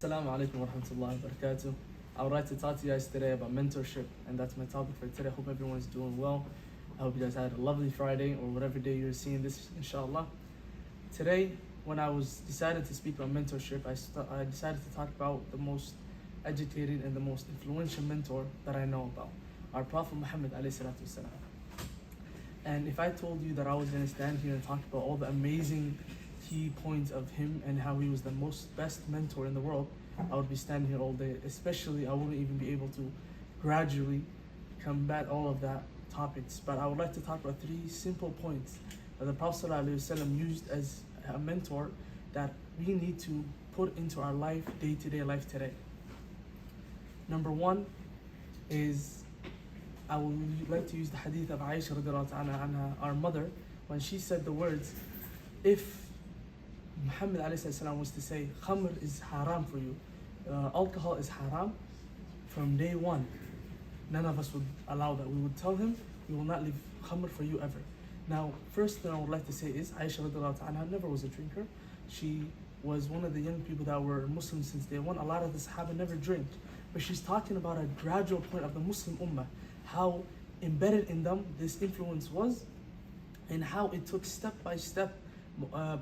Assalamu alaikum wa rahmatullahi wa barakatuh. I would like to talk to you guys today about mentorship, and that's my topic for today. I hope everyone is doing well. I hope you guys had a lovely Friday or whatever day you're seeing this, inshallah. Today, when I was decided to speak on mentorship, I decided to talk about the most educated and the most influential mentor that I know about, our Prophet Muhammad alayhi salatu wasalam. And if I told you that I was going to stand here and talk about all the amazing key points of him and how he was the most best mentor in the world, I would be standing here all day. Especially, I wouldn't even be able to gradually combat all of that topics. But I would like to talk about three simple points that the Prophet ﷺ used as a mentor that we need to put into our life, day-to-day life today. Number one is, I would like to use the hadith of Aisha radiallahu ta'ala anha, our mother, when she said the words, if Muhammad alayhi salam was to say, khamr is haram for you, alcohol is haram, from day one, none of us would allow that. We would tell him, we will not leave khamr for you ever. Now, first thing I would like to say is, Aisha radiallahu ta'ala never was a drinker. She was one of the young people that were Muslims since day one. A lot of the Sahaba never drink. But she's talking about a gradual point of the Muslim Ummah, how embedded in them this influence was, and how it took step by step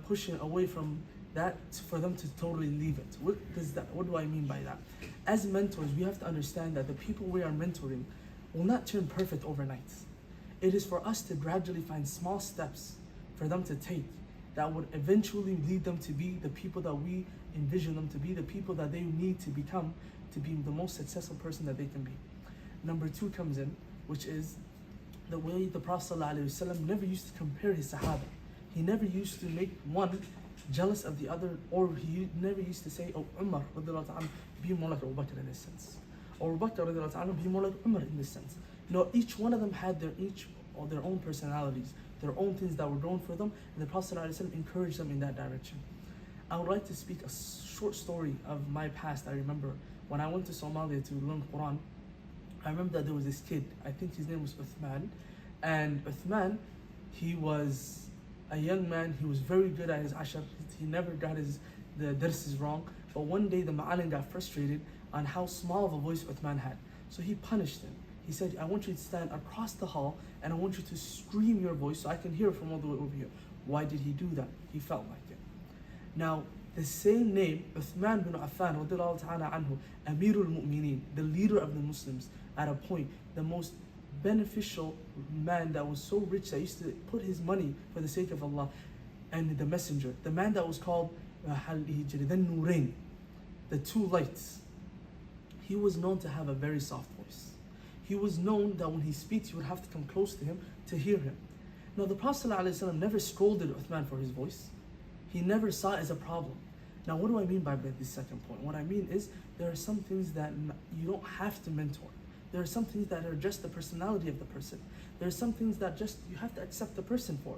pushing away from that for them to totally leave it. What do I mean by that? As mentors, we have to understand that the people we are mentoring will not turn perfect overnight. It is for us to gradually find small steps for them to take that would eventually lead them to be the people that we envision them to be, the people that they need to become to be the most successful person that they can be. Number two comes in, which is the way the Prophet ﷺ never used to compare his Sahaba. He never used to make one jealous of the other, or he never used to say, oh, Umar be more like Abu Bakr in this sense, or Abu Bakr be more like Umar in this sense. No, each one of them had their own personalities, their own things that were going for them, and the Prophet ﷺ encouraged them in that direction. I would like to speak a short story of my past. I remember when I went to Somalia to learn Quran, I remember that there was this kid, I think his name was Uthman, and Uthman, he was a young man, he was very good at his ashar, he never got the darses wrong, but one day the ma'alim got frustrated on how small of a voice Uthman had. So he punished him. He said, I want you to stand across the hall and I want you to scream your voice so I can hear it from all the way over here. Why did he do that? He felt like it. Now, the same name, Uthman bin Affan, anhu, Amirul Mu'mineen, the leader of the Muslims, at a point, the most beneficial man that was so rich that used to put his money for the sake of Allah and the messenger, the man that was called the Nurain, the two lights. He was known to have a very soft voice. He was known that when he speaks, you would have to come close to him to hear him. Now, the Prophet ﷺ never scolded Uthman for his voice. He never saw it as a problem. Now, what do I mean by this second point? What I mean is, there are some things that you don't have to mentor. There are some things that are just the personality of the person. There are some things that just you have to accept the person for.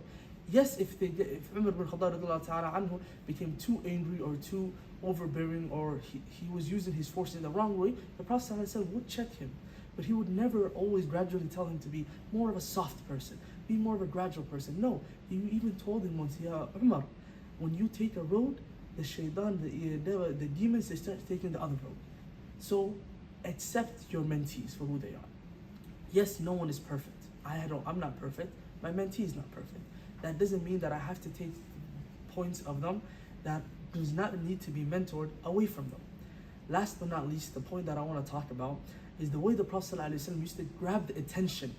Yes, if Umar bin Khattab became too angry or too overbearing, or he was using his force in the wrong way, the Prophet ﷺ would check him. But he would never always gradually tell him to be more of a soft person, be more of a gradual person. No, he even told him once, Ya Umar, when you take a road, the shaitan, the demons, they start taking the other road. So accept your mentees for who they are. Yes, no one is perfect. I'm not perfect. My mentee is not perfect. That doesn't mean that I have to take points of them that does not need to be mentored away from them. Last but not least, the point that I want to talk about is the way the Prophet ﷺ used to grab the attention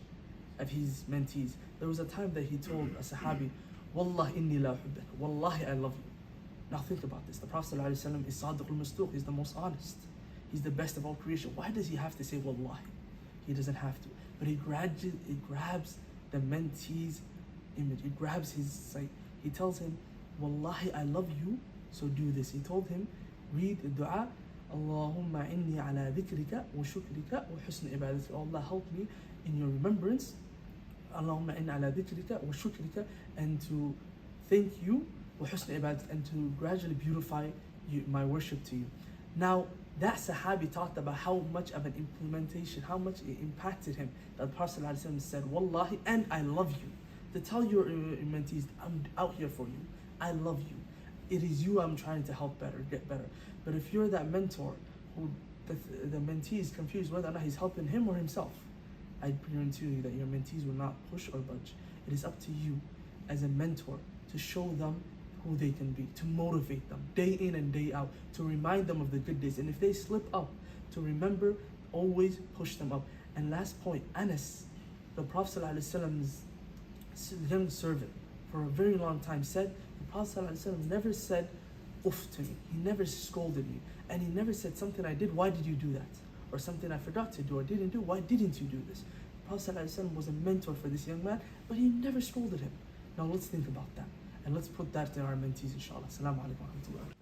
of his mentees. There was a time that he told a Sahabi, Wallah inni la uhibbuk, Wallahi I love you. Now think about this. The Prophet ﷺ is Sadiq al-Masduq, he's the most honest. He's the best of all creation. Why does he have to say Wallahi? He doesn't have to. But he grabs the mentee's image. He grabs his sight. He tells him, Wallahi I love you, so do this. He told him, read the dua, Allahumma inni ala dhikrika wa shukrika wa husn ibadatika. Allah help me in your remembrance. Allahumma inni ala dhikrika wa shukrika, and to thank you, wa husn ibadatika, and to gradually beautify my worship to you. Now, that Sahabi talked about how much of an implementation, how much it impacted him, that the Prophet ﷺ said, Wallahi, and I love you. To tell your mentees, I'm out here for you. I love you. it is you I'm trying to help better, get better. But if you're that mentor who the mentee is confused whether or not he's helping him or himself, I guarantee you that your mentees will not push or budge. It is up to you as a mentor to show them who they can be, to motivate them day in and day out, to remind them of the good days. And if they slip up, to remember, always push them up. And last point, Anas, the Prophet ﷺ's young servant, for a very long time said, the Prophet ﷺ never said oof to me. He never scolded me. And he never said something I did, why did you do that? Or something I forgot to do or didn't do, why didn't you do this? The Prophet ﷺ was a mentor for this young man, but he never scolded him. Now let's think about that. And let's put that in our mentees, inshallah. Assalamu alaikum wa rahmatullahi wa barakatuh.